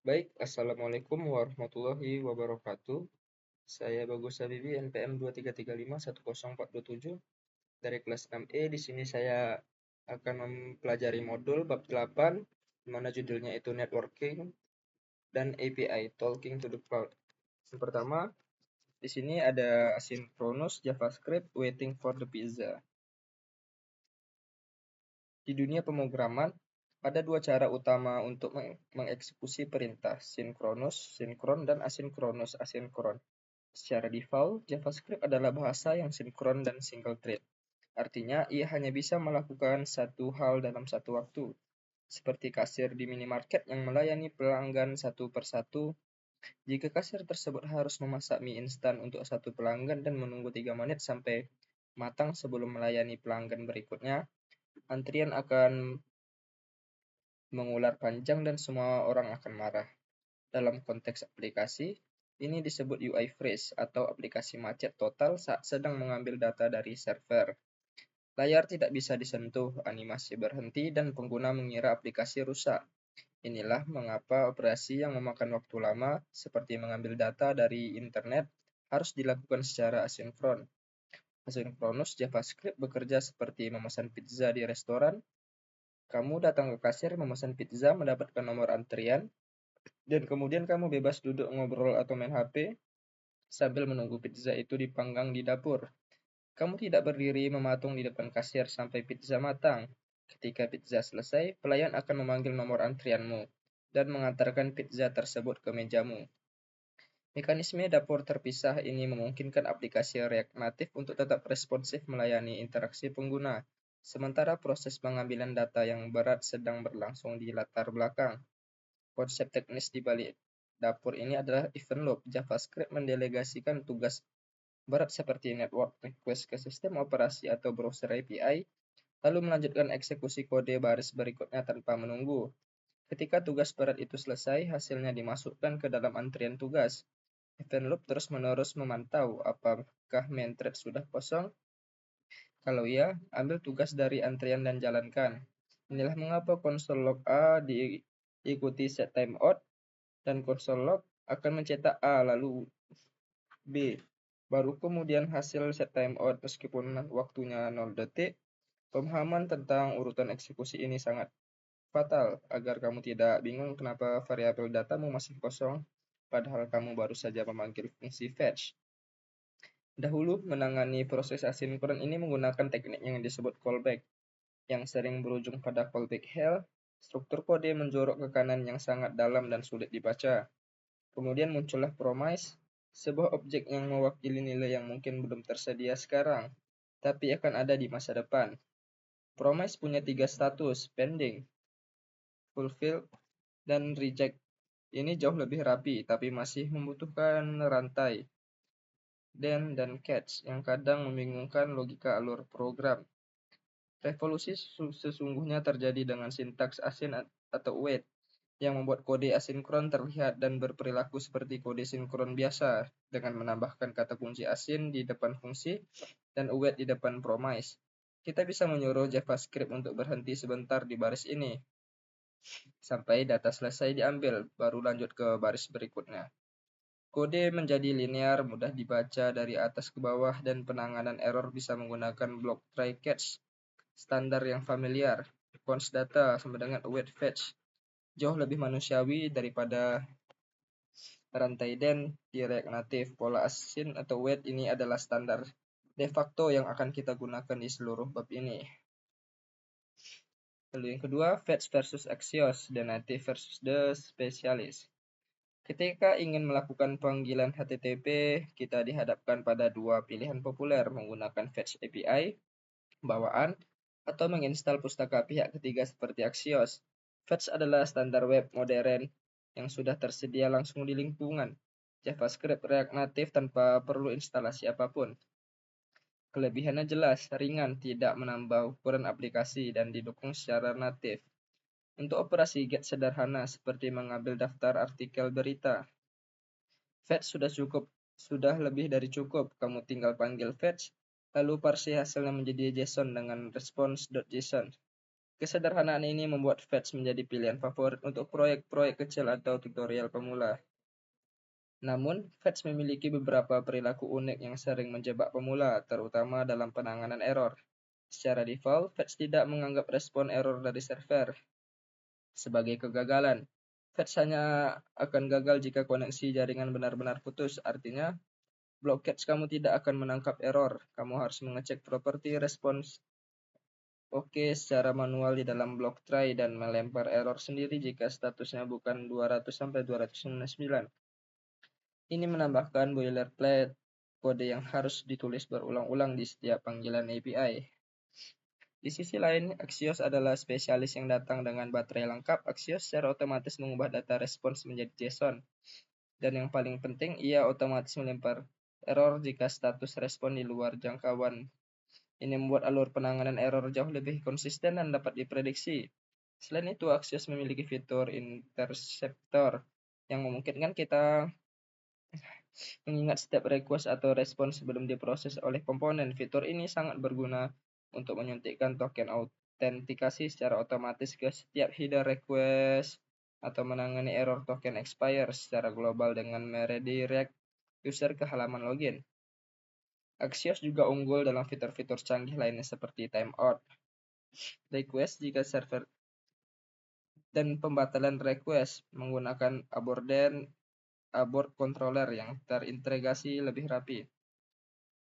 Baik, Assalamualaikum warahmatullahi wabarakatuh. Saya Bagus Habibi, NPM 23351047 dari kelas 6E. Di sini saya akan mempelajari modul bab 8, di mana judulnya itu Networking dan API, Talking to the Cloud. Yang pertama, di sini ada asynchronous JavaScript waiting for the pizza. Di dunia pemrograman, ada dua cara utama untuk mengeksekusi perintah, sinkron, dan asinkronus, asinkron. Secara default, JavaScript adalah bahasa yang sinkron dan single thread. Artinya, ia hanya bisa melakukan satu hal dalam satu waktu, seperti kasir di minimarket yang melayani pelanggan satu persatu. Jika kasir tersebut harus memasak mie instan untuk satu pelanggan dan menunggu 3 menit sampai matang sebelum melayani pelanggan berikutnya, antrian akan mengular panjang dan semua orang akan marah. Dalam konteks aplikasi, ini disebut UI freeze atau aplikasi macet total saat sedang mengambil data dari server. Layar tidak bisa disentuh, animasi berhenti, dan pengguna mengira aplikasi rusak. Inilah mengapa operasi yang memakan waktu lama, seperti mengambil data dari internet, harus dilakukan secara asinkron. Asinkronus JavaScript bekerja seperti memesan pizza di restoran. Kamu datang ke kasir memesan pizza, mendapatkan nomor antrian, dan kemudian kamu bebas duduk ngobrol atau main HP sambil menunggu pizza itu dipanggang di dapur. Kamu tidak berdiri mematung di depan kasir sampai pizza matang. Ketika pizza selesai, pelayan akan memanggil nomor antrianmu dan mengantarkan pizza tersebut ke mejamu. Mekanisme dapur terpisah ini memungkinkan aplikasi React Native untuk tetap responsif melayani interaksi pengguna, sementara proses pengambilan data yang berat sedang berlangsung di latar belakang. Konsep teknis di balik dapur ini adalah event loop. JavaScript mendelegasikan tugas berat seperti network request ke sistem operasi atau browser API, lalu melanjutkan eksekusi kode baris berikutnya tanpa menunggu. Ketika tugas berat itu selesai, hasilnya dimasukkan ke dalam antrian tugas. Event loop terus-menerus memantau apakah main thread sudah kosong. Kalau iya, ambil tugas dari antrian dan jalankan. Inilah mengapa konsol log A diikuti set timeout dan konsol log akan mencetak A lalu B. Baru kemudian hasil set timeout meskipun waktunya 0 detik. Pemahaman tentang urutan eksekusi ini sangat fatal agar kamu tidak bingung kenapa variabel datamu masih kosong padahal kamu baru saja memanggil fungsi fetch. Dahulu menangani proses asinkron ini menggunakan teknik yang disebut callback, yang sering berujung pada callback hell. Struktur kode menjorok ke kanan yang sangat dalam dan sulit dibaca. Kemudian muncullah promise, sebuah objek yang mewakili nilai yang mungkin belum tersedia sekarang, tapi akan ada di masa depan. Promise punya 3 status, pending, fulfilled, dan reject. Ini jauh lebih rapi, tapi masih membutuhkan rantai, then, dan catch, yang kadang membingungkan logika alur program. Revolusi sesungguhnya terjadi dengan sintaks async atau wait, yang membuat kode asinkron terlihat dan berperilaku seperti kode sinkron biasa, dengan menambahkan kata kunci async di depan fungsi dan await di depan promise. Kita bisa menyuruh JavaScript untuk berhenti sebentar di baris ini, sampai data selesai diambil, baru lanjut ke baris berikutnya. Kode menjadi linear, mudah dibaca dari atas ke bawah, dan penanganan error bisa menggunakan block try catch standar yang familiar. Cons data sama dengan await fetch jauh lebih manusiawi daripada rantai den di React Native. Pola async atau wait ini adalah standar de facto yang akan kita gunakan di seluruh bab ini. Lalu yang kedua, fetch versus Axios, the native versus the specialist. Ketika ingin melakukan panggilan HTTP, kita dihadapkan pada dua pilihan populer, menggunakan fetch API bawaan atau menginstal pustaka pihak ketiga seperti Axios. Fetch adalah standar web modern yang sudah tersedia langsung di lingkungan JavaScript React Native tanpa perlu instalasi apapun. Kelebihannya jelas, ringan, tidak menambah ukuran aplikasi, dan didukung secara natif. Untuk operasi get sederhana seperti mengambil daftar artikel berita, fetch sudah lebih dari cukup. Kamu tinggal panggil fetch, lalu parsi hasilnya menjadi JSON dengan response.json. Kesederhanaan ini membuat Fetch menjadi pilihan favorit untuk proyek-proyek kecil atau tutorial pemula. Namun, Fetch memiliki beberapa perilaku unik yang sering menjebak pemula, terutama dalam penanganan error. Secara default, Fetch tidak menganggap respon error dari server sebagai kegagalan. Fetch hanya akan gagal jika koneksi jaringan benar-benar putus. Artinya, blockage kamu tidak akan menangkap error. Kamu harus mengecek properti respons oke secara manual di dalam block try dan melempar error sendiri jika statusnya bukan 200-299. Ini menambahkan boilerplate kode yang harus ditulis berulang-ulang di setiap panggilan API. Di sisi lain, Axios adalah spesialis yang datang dengan baterai lengkap. Axios secara otomatis mengubah data respons menjadi JSON. Dan yang paling penting, ia otomatis melempar error jika status respon di luar jangkauan. Ini membuat alur penanganan error jauh lebih konsisten dan dapat diprediksi. Selain itu, Axios memiliki fitur interceptor yang memungkinkan kita mengingat setiap request atau respon sebelum diproses oleh komponen. Fitur ini sangat berguna untuk menyuntikkan token autentikasi secara otomatis ke setiap header request atau menangani error token expire secara global dengan meredirect user ke halaman login. Axios juga unggul dalam fitur-fitur canggih lainnya seperti timeout request jika server dan pembatalan request menggunakan abort controller yang terintegrasi lebih rapi.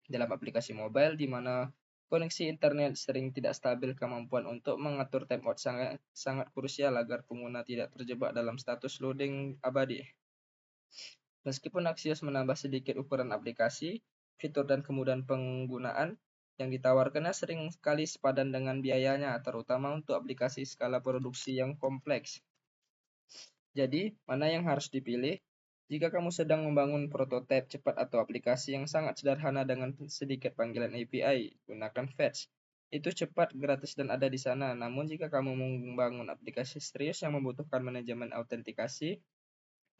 Dalam aplikasi mobile di mana koneksi internet sering tidak stabil, kemampuan untuk mengatur timeout sangat krusial agar pengguna tidak terjebak dalam status loading abadi. Meskipun Axios menambah sedikit ukuran aplikasi, fitur dan kemudahan penggunaan yang ditawarkannya sering sekali sepadan dengan biayanya, terutama untuk aplikasi skala produksi yang kompleks. Jadi, mana yang harus dipilih? Jika kamu sedang membangun prototipe cepat atau aplikasi yang sangat sederhana dengan sedikit panggilan API, gunakan Fetch. Itu cepat, gratis, dan ada di sana. Namun jika kamu membangun aplikasi serius yang membutuhkan manajemen autentikasi,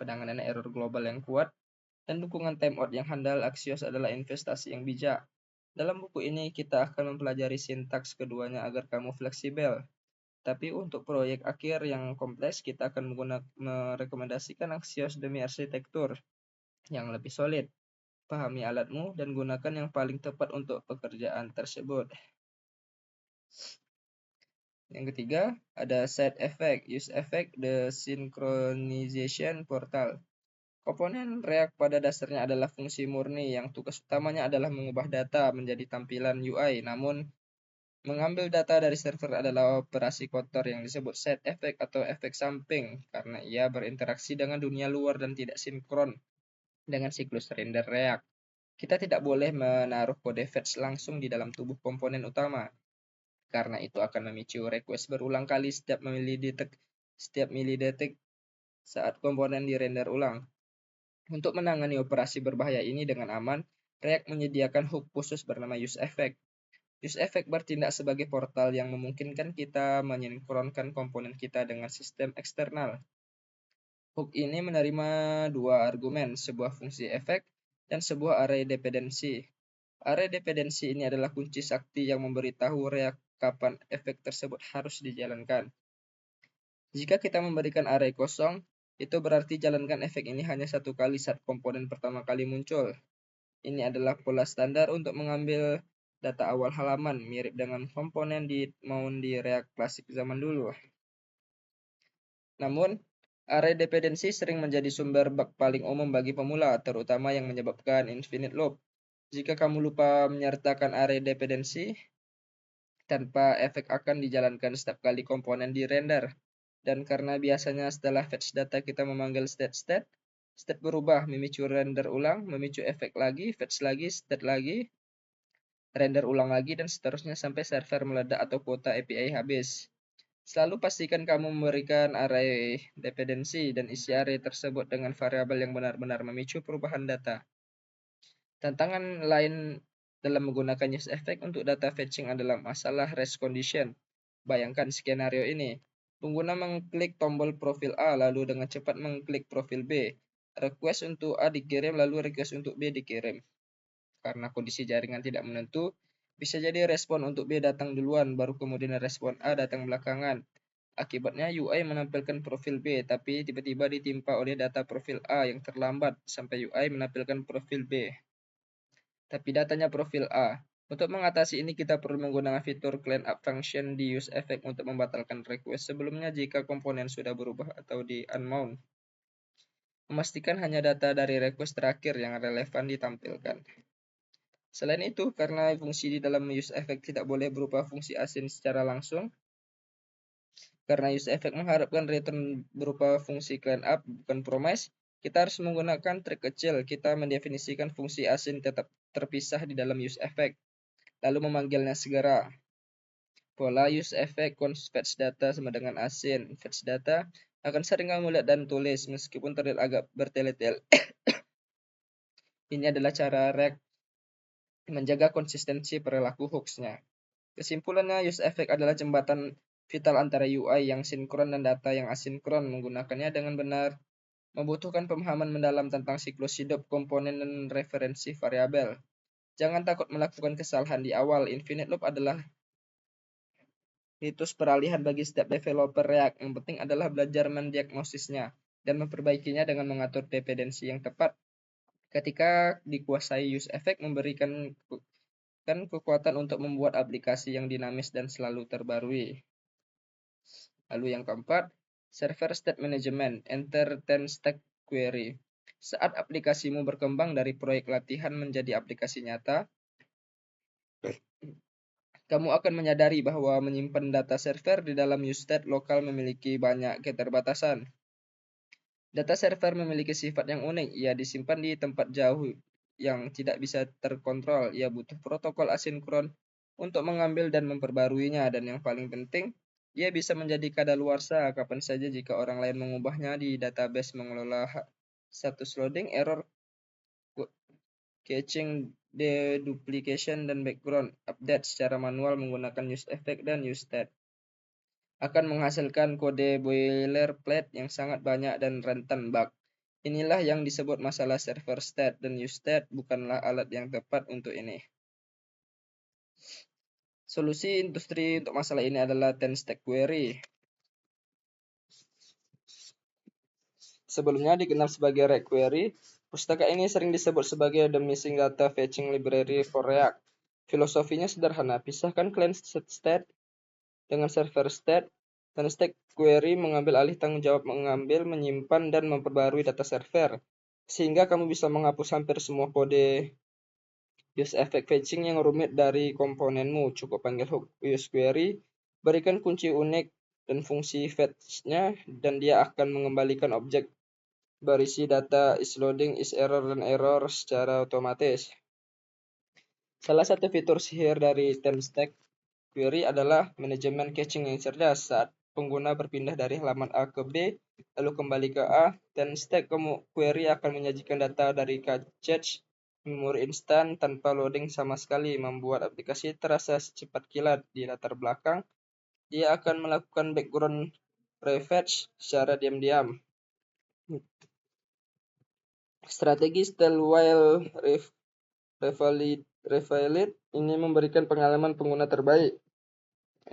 penanganan error global yang kuat, dan dukungan timeout yang handal, Axios adalah investasi yang bijak. Dalam buku ini, kita akan mempelajari sintaks keduanya agar kamu fleksibel. Tapi untuk proyek akhir yang kompleks, kita akan merekomendasikan Axios demi arsitektur yang lebih solid. Pahami alatmu dan gunakan yang paling tepat untuk pekerjaan tersebut. Yang ketiga, ada side effect, use effect, the synchronization portal. Komponen React pada dasarnya adalah fungsi murni yang tugas utamanya adalah mengubah data menjadi tampilan UI. Namun, mengambil data dari server adalah operasi kotor yang disebut side effect atau efek samping karena ia berinteraksi dengan dunia luar dan tidak sinkron dengan siklus render React. Kita tidak boleh menaruh kode fetch langsung di dalam tubuh komponen utama, karena itu akan memicu request berulang kali setiap milidetik saat komponen dirender ulang. Untuk menangani operasi berbahaya ini dengan aman, React menyediakan hook khusus bernama useEffect. useEffect bertindak sebagai portal yang memungkinkan kita mensinkronkan komponen kita dengan sistem eksternal. Hook ini menerima dua argumen, sebuah fungsi efek dan sebuah array dependency. Array dependency ini adalah kunci sakti yang memberitahu React kapan efek tersebut harus dijalankan. Jika kita memberikan array kosong, itu berarti jalankan efek ini hanya satu kali saat komponen pertama kali muncul. Ini adalah pola standar untuk mengambil data awal halaman, mirip dengan komponen di mount di React klasik zaman dulu. Namun, array dependency sering menjadi sumber bug paling umum bagi pemula, terutama yang menyebabkan infinite loop. Jika kamu lupa menyertakan array dependency, tanpa efek akan dijalankan setiap kali komponen di render. Dan karena biasanya setelah fetch data kita memanggil state berubah, memicu render ulang, memicu efek lagi, fetch lagi, state lagi, render ulang lagi, dan seterusnya sampai server meledak atau kuota API habis. Selalu pastikan kamu memberikan array dependency dan isi array tersebut dengan variabel yang benar-benar memicu perubahan data. Tantangan lain dalam menggunakan useEffect untuk data fetching adalah masalah race condition. Bayangkan skenario ini. Pengguna mengklik tombol profil A lalu dengan cepat mengklik profil B. Request untuk A dikirim lalu request untuk B dikirim. Karena kondisi jaringan tidak menentu, Bisa jadi respon untuk B datang duluan, baru kemudian respon A datang belakangan. Akibatnya UI menampilkan profil B, tapi tiba-tiba ditimpa oleh data profil A yang terlambat sampai UI menampilkan profil B, tapi datanya profil A. Untuk mengatasi ini kita perlu menggunakan fitur clean up function di use effect untuk membatalkan request sebelumnya jika komponen sudah berubah atau di unmount. Memastikan hanya data dari request terakhir yang relevan ditampilkan. Selain itu, karena fungsi di dalam use effect tidak boleh berupa fungsi async secara langsung, karena use effect mengharapkan return berupa fungsi clean up bukan promise, kita harus menggunakan trik kecil. Kita mendefinisikan fungsi async tetap terpisah di dalam use effect, lalu memanggilnya segera. Pola use effect const fetch data sama dengan async. Fetch data akan sering kamu lihat dan tulis meskipun terlihat agak bertele-tele. Ini adalah cara React menjaga konsistensi perilaku hooks-nya. Kesimpulannya, use effect adalah jembatan vital antara UI yang sinkron dan data yang asinkron. Menggunakannya dengan benar membutuhkan pemahaman mendalam tentang siklus hidup komponen dan referensi variabel. Jangan takut melakukan kesalahan di awal. Infinite loop adalah mitos peralihan bagi setiap developer React. Yang penting adalah belajar mendiagnosisnya dan memperbaikinya dengan mengatur dependensi yang tepat. Ketika dikuasai, use effect memberikan kekuatan untuk membuat aplikasi yang dinamis dan selalu terbarui. Lalu yang keempat, server state management, enter 10 stack query. Saat aplikasimu berkembang dari proyek latihan menjadi aplikasi nyata, kamu akan menyadari bahwa menyimpan data server di dalam use-state lokal memiliki banyak keterbatasan. Data server memiliki sifat yang unik, ia disimpan di tempat jauh yang tidak bisa terkontrol. Ia butuh protokol asinkron untuk mengambil dan memperbaruinya, dan yang paling penting, ia bisa menjadi kadaluarsa kapan saja jika orang lain mengubahnya di database. Mengelola status loading, error caching, deduplication, dan background update secara manual menggunakan use effect dan use state akan menghasilkan kode boilerplate yang sangat banyak dan rentan bug. Inilah yang disebut masalah server state, dan use state bukanlah alat yang tepat untuk ini. Solusi industri untuk masalah ini adalah 10 stack query. Sebelumnya dikenal sebagai React Query, pustaka ini sering disebut sebagai the missing data fetching library for React. Filosofinya sederhana, pisahkan client state dengan server state, dan stack query mengambil alih tanggung jawab mengambil, menyimpan, dan memperbarui data server, sehingga kamu bisa menghapus hampir semua kode use effect fetching yang rumit dari komponenmu. Cukup panggil hook use query, berikan kunci unik dan fungsi fetch-nya, dan dia akan mengembalikan objek berisi data is loading, is error, dan error secara otomatis. Salah satu fitur sihir dari 10 stack query adalah manajemen caching yang cerdas. Saat pengguna berpindah dari halaman A ke B, lalu kembali ke A, 10 stack query akan menyajikan data dari cache memori instan tanpa loading sama sekali, membuat aplikasi terasa secepat kilat. Di latar belakang, dia akan melakukan background prefetch secara diam-diam. Strategi style while revalid ini memberikan pengalaman pengguna terbaik.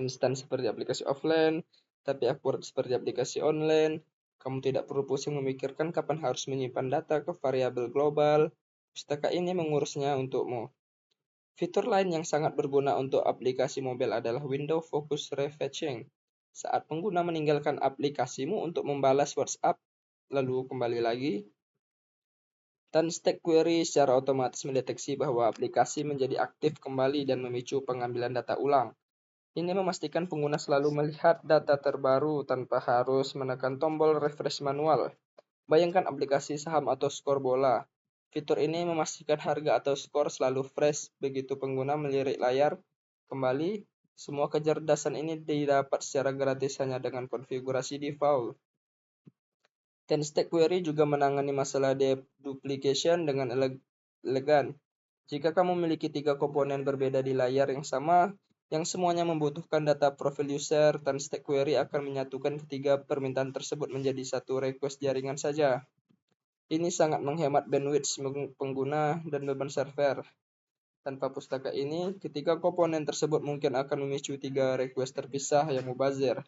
Instan seperti aplikasi offline, tapi akurat seperti aplikasi online. Kamu tidak perlu pusing memikirkan kapan harus menyimpan data ke variabel global. Pustaka ini mengurusnya untukmu. Fitur lain yang sangat berguna untuk aplikasi mobile adalah window focus refetching. Saat pengguna meninggalkan aplikasimu untuk membalas WhatsApp, lalu kembali lagi, dan stack query secara otomatis mendeteksi bahwa aplikasi menjadi aktif kembali dan memicu pengambilan data ulang. Ini memastikan pengguna selalu melihat data terbaru tanpa harus menekan tombol refresh manual. Bayangkan aplikasi saham atau skor bola. Fitur ini memastikan harga atau skor selalu fresh begitu pengguna melirik layar kembali. Semua kecerdasan ini didapat secara gratis hanya dengan konfigurasi default. 10 stack query juga menangani masalah deduplication dengan elegan. Jika kamu memiliki 3 komponen berbeda di layar yang sama, yang semuanya membutuhkan data profil user, 10 stack query akan menyatukan ketiga permintaan tersebut menjadi satu request jaringan saja. Ini sangat menghemat bandwidth pengguna dan beban server. Tanpa pustaka ini, ketiga komponen tersebut mungkin akan memicu 3 request terpisah yang mubazir.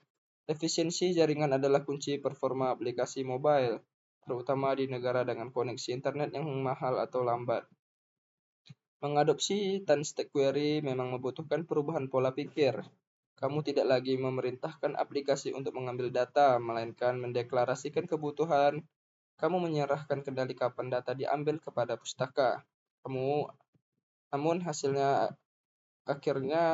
Efisiensi jaringan adalah kunci performa aplikasi mobile, terutama di negara dengan koneksi internet yang mahal atau lambat. Mengadopsi Tan-Stack Query memang membutuhkan perubahan pola pikir. Kamu tidak lagi memerintahkan aplikasi untuk mengambil data, melainkan mendeklarasikan kebutuhan. Kamu menyerahkan kendali kapan data diambil kepada pustaka. Namun hasilnya akhirnya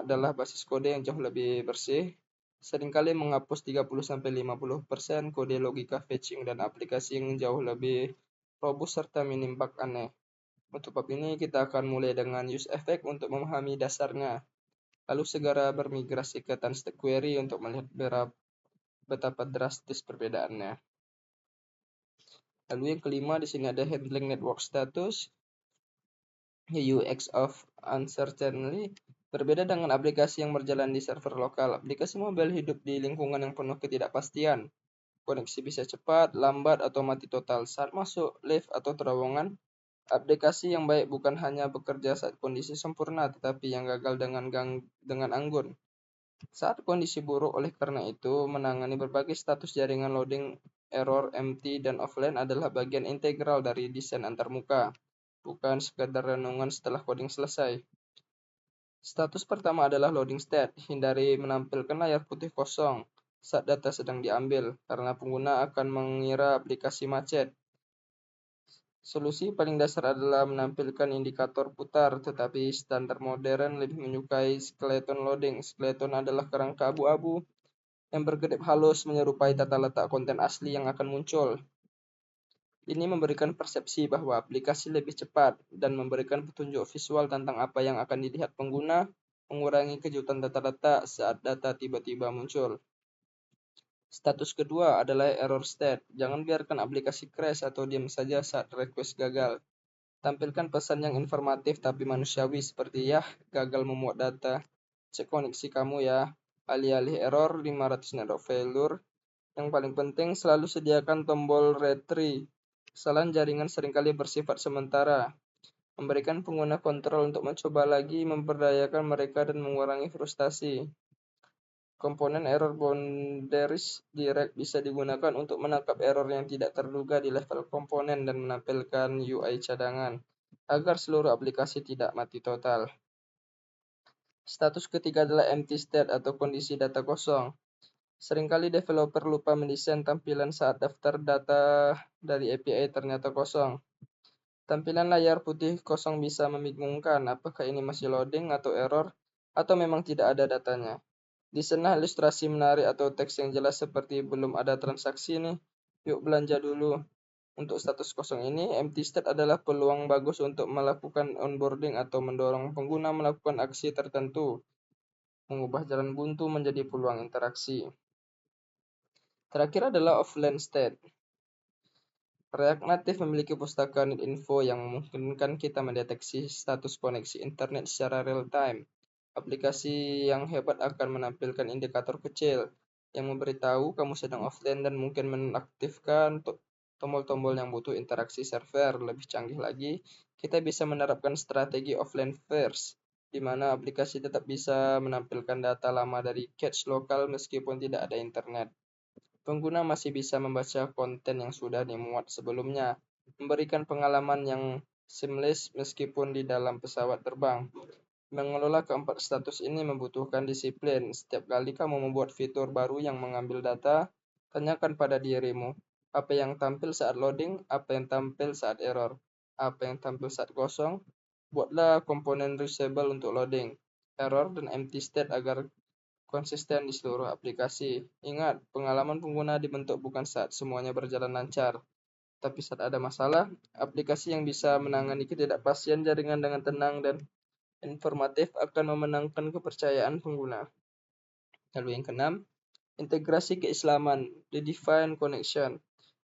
adalah basis kode yang jauh lebih bersih, seringkali menghapus 30-50% kode logika fetching dan aplikasi yang jauh lebih robust serta minim bug aneh. Untuk bab ini kita akan mulai dengan use effect untuk memahami dasarnya, lalu segera bermigrasi ke Tan-Stack Query untuk melihat betapa drastis perbedaannya. Lalu yang kelima di sini ada handling network status, UX of uncertainty. Berbeda dengan aplikasi yang berjalan di server lokal, aplikasi mobile hidup di lingkungan yang penuh ketidakpastian. Koneksi bisa cepat, lambat, atau mati total saat masuk lift atau terowongan. Aplikasi yang baik bukan hanya bekerja saat kondisi sempurna, tetapi yang gagal dengan anggun saat kondisi buruk. Oleh karena itu, menangani berbagai status jaringan loading, error, empty, dan offline adalah bagian integral dari desain antarmuka, bukan sekadar renungan setelah coding selesai. Status pertama adalah loading state. Hindari menampilkan layar putih kosong saat data sedang diambil, karena pengguna akan mengira aplikasi macet. Solusi paling dasar adalah menampilkan indikator putar, tetapi standar modern lebih menyukai skeleton loading. Skeleton adalah kerangka abu-abu yang berkedip halus menyerupai tata letak konten asli yang akan muncul. Ini memberikan persepsi bahwa aplikasi lebih cepat dan memberikan petunjuk visual tentang apa yang akan dilihat pengguna, mengurangi kejutan data letak saat data tiba-tiba muncul. Status kedua adalah error state. Jangan biarkan aplikasi crash atau diam saja saat request gagal. Tampilkan pesan yang informatif tapi manusiawi seperti gagal memuat data. Cek koneksi kamu ya. Alih-alih error 500 network failure. Yang paling penting selalu sediakan tombol retry. Kesalahan jaringan seringkali bersifat sementara. Memberikan pengguna kontrol untuk mencoba lagi, memberdayakan mereka dan mengurangi frustasi. Komponen error boundaries direct bisa digunakan untuk menangkap error yang tidak terduga di level komponen dan menampilkan UI cadangan, agar seluruh aplikasi tidak mati total. Status ketiga adalah empty state atau kondisi data kosong. Seringkali developer lupa mendesain tampilan saat daftar data dari API ternyata kosong. Tampilan layar putih kosong bisa membingungkan, apakah ini masih loading atau error, atau memang tidak ada datanya. Di sana ilustrasi menarik atau teks yang jelas seperti belum ada transaksi nih, yuk belanja dulu. Untuk status kosong ini, empty state adalah peluang bagus untuk melakukan onboarding atau mendorong pengguna melakukan aksi tertentu, mengubah jalan buntu menjadi peluang interaksi. Terakhir adalah offline state. React Native memiliki pustaka netinfo yang memungkinkan kita mendeteksi status koneksi internet secara real-time. Aplikasi yang hebat akan menampilkan indikator kecil yang memberitahu kamu sedang offline dan mungkin menaktifkan tombol-tombol yang butuh interaksi server. Lebih canggih lagi, kita bisa menerapkan strategi offline first, di mana aplikasi tetap bisa menampilkan data lama dari cache lokal meskipun tidak ada internet. Pengguna masih bisa membaca konten yang sudah dimuat sebelumnya, memberikan pengalaman yang seamless meskipun di dalam pesawat terbang. Mengelola keempat status ini membutuhkan disiplin. Setiap kali kamu membuat fitur baru yang mengambil data, tanyakan pada dirimu, apa yang tampil saat loading, apa yang tampil saat error, apa yang tampil saat kosong. Buatlah komponen reusable untuk loading, error, dan empty state agar konsisten di seluruh aplikasi. Ingat, pengalaman pengguna dibentuk bukan saat semuanya berjalan lancar, tapi saat ada masalah. Aplikasi yang bisa menangani ketidakpastian jaringan dengan tenang dan informatif akan memenangkan kepercayaan pengguna. Lalu yang keenam, integrasi keislaman, redefine connection.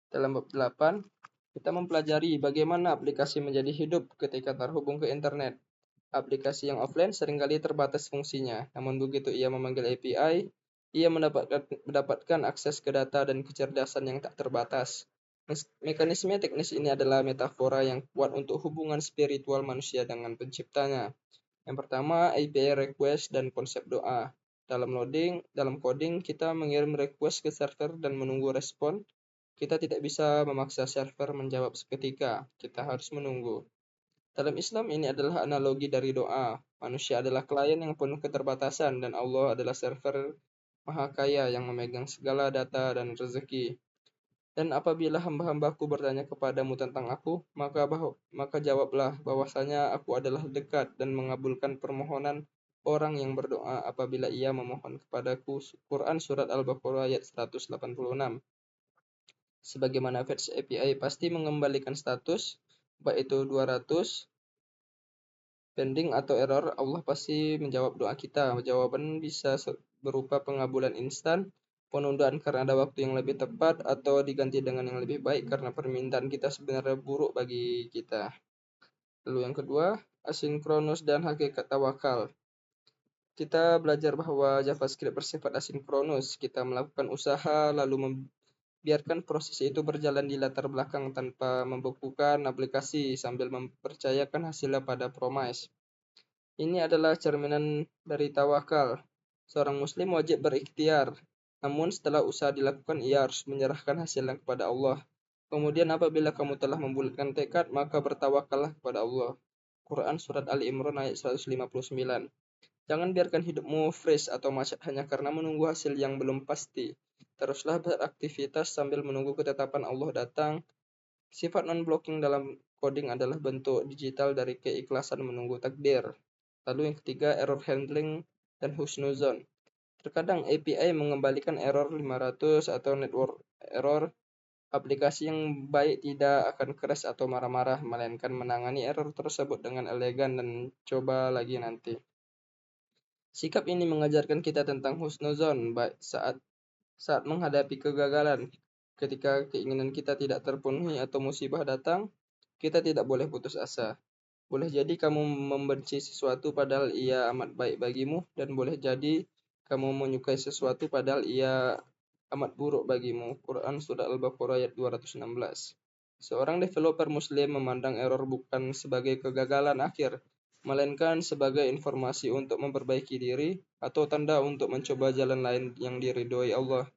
Dalam bab 8, kita mempelajari bagaimana aplikasi menjadi hidup ketika terhubung ke internet. Aplikasi yang offline seringkali terbatas fungsinya, namun begitu ia memanggil API, ia mendapatkan akses ke data dan kecerdasan yang tak terbatas. Mekanisme teknis ini adalah metafora yang kuat untuk hubungan spiritual manusia dengan penciptanya. Yang pertama, API request dan konsep doa. Dalam coding, kita mengirim request ke server dan menunggu respon. Kita tidak bisa memaksa server menjawab seketika. Kita harus menunggu. Dalam Islam, ini adalah analogi dari doa. Manusia adalah klien yang penuh keterbatasan dan Allah adalah server maha kaya yang memegang segala data dan rezeki. Dan apabila hamba-hambaku bertanya kepadamu tentang aku, maka jawablah bahwasanya aku adalah dekat dan mengabulkan permohonan orang yang berdoa apabila ia memohon kepadaku. Quran Surat Al-Baqarah ayat 186. Sebagaimana Fetch API pasti mengembalikan status, baik itu 200, pending atau error, Allah pasti menjawab doa kita. Jawaban bisa berupa pengabulan instan, penundaan karena ada waktu yang lebih tepat, atau diganti dengan yang lebih baik karena permintaan kita sebenarnya buruk bagi kita. Lalu yang kedua, asinkronus dan hakikat tawakal. Kita belajar bahwa JavaScript bersifat asinkronus. Kita melakukan usaha lalu membiarkan proses itu berjalan di latar belakang tanpa membekukan aplikasi sambil mempercayakan hasilnya pada promise. Ini adalah cerminan dari tawakal. Seorang muslim wajib berikhtiar, namun setelah usaha dilakukan ia harus menyerahkan hasilnya kepada Allah. Kemudian apabila kamu telah membulatkan tekad, maka bertawakallah kepada Allah. Quran Surat Ali Imran ayat 159. Jangan biarkan hidupmu fresh atau macet hanya karena menunggu hasil yang belum pasti. Teruslah beraktivitas sambil menunggu ketetapan Allah datang. Sifat non-blocking dalam coding adalah bentuk digital dari keikhlasan menunggu takdir. Lalu yang ketiga, error handling dan husnuzon. Terkadang API mengembalikan error 500 atau network error. Aplikasi yang baik tidak akan crash atau marah-marah, melainkan menangani error tersebut dengan elegan dan coba lagi nanti. Sikap ini mengajarkan kita tentang husnuzon baik saat menghadapi kegagalan. Ketika keinginan kita tidak terpenuhi atau musibah datang, kita tidak boleh putus asa. Boleh jadi kamu membenci sesuatu padahal ia amat baik bagimu, dan boleh jadi kamu menyukai sesuatu padahal ia amat buruk bagimu. Quran Surat Al-Baqarah ayat 216. Seorang developer muslim memandang error bukan sebagai kegagalan akhir, melainkan sebagai informasi untuk memperbaiki diri atau tanda untuk mencoba jalan lain yang diridhoi Allah.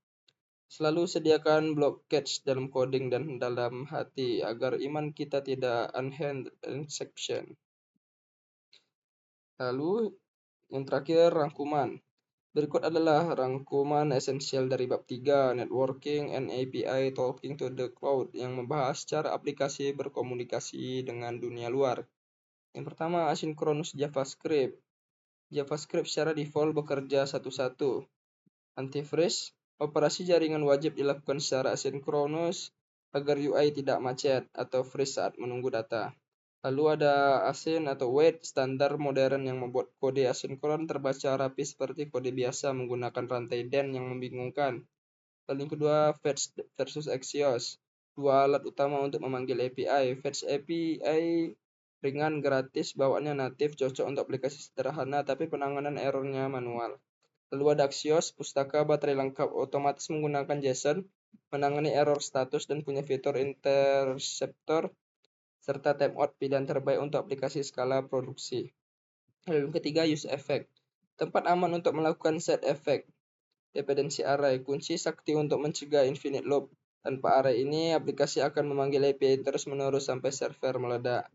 Selalu sediakan blockage dalam coding dan dalam hati agar iman kita tidak unhand inception. Lalu yang terakhir, rangkuman. Berikut adalah rangkuman esensial dari bab 3, Networking and API Talking to the Cloud, yang membahas cara aplikasi berkomunikasi dengan dunia luar. Yang pertama, asinkronus JavaScript. JavaScript secara default bekerja satu-satu. Antifreeze, operasi jaringan wajib dilakukan secara asinkronus agar UI tidak macet atau freeze saat menunggu data. Lalu ada async atau wait, standar modern yang membuat kode asinkron terbaca rapi seperti kode biasa menggunakan rantai den yang membingungkan. Lalu yang kedua, fetch versus Axios, dua alat utama untuk memanggil API. Fetch API ringan, gratis, bawaannya natif, cocok untuk aplikasi sederhana, tapi penanganan errornya manual. Lalu ada Axios, pustaka baterai lengkap, otomatis menggunakan JSON, menangani error status dan punya fitur interceptor serta timeout, pilihan terbaik untuk aplikasi skala produksi. Lalu yang ketiga, use effect, tempat aman untuk melakukan set effect. Dependency array, kunci sakti untuk mencegah infinite loop. Tanpa array ini, aplikasi akan memanggil API terus-menerus sampai server meledak.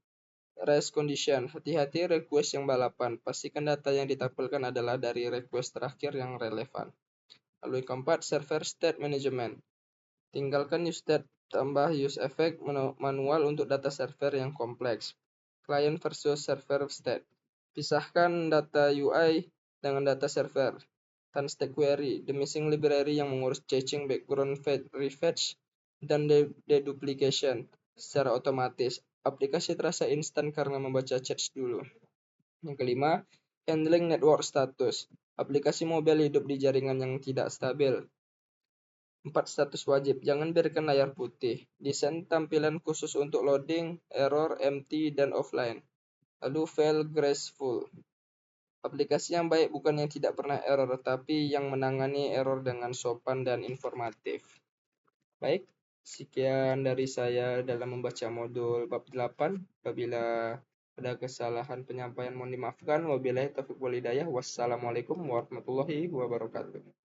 Race condition, hati-hati request yang balapan. Pastikan data yang ditampilkan adalah dari request terakhir yang relevan. Lalu yang keempat, server state management. Tinggalkan use state, tambah use effect manual untuk data server yang kompleks. Client versus server state. Pisahkan data UI dengan data server. Stack query, the missing library yang mengurus caching, background refetch, dan deduplication secara otomatis. Aplikasi terasa instan karena membaca cache dulu. Yang kelima, handling network status. Aplikasi mobile hidup di jaringan yang tidak stabil. 4 status wajib, jangan biarkan layar putih. Desain tampilan khusus untuk loading, error, empty, dan offline. Lalu fail graceful. Aplikasi yang baik bukan yang tidak pernah error, tapi yang menangani error dengan sopan dan informatif. Baik, Sekian dari saya dalam membaca modul bab 8. Apabila ada kesalahan penyampaian mohon dimaafkan. Wabillahi taufiq wal hidayah. Wassalamualaikum warahmatullahi wabarakatuh.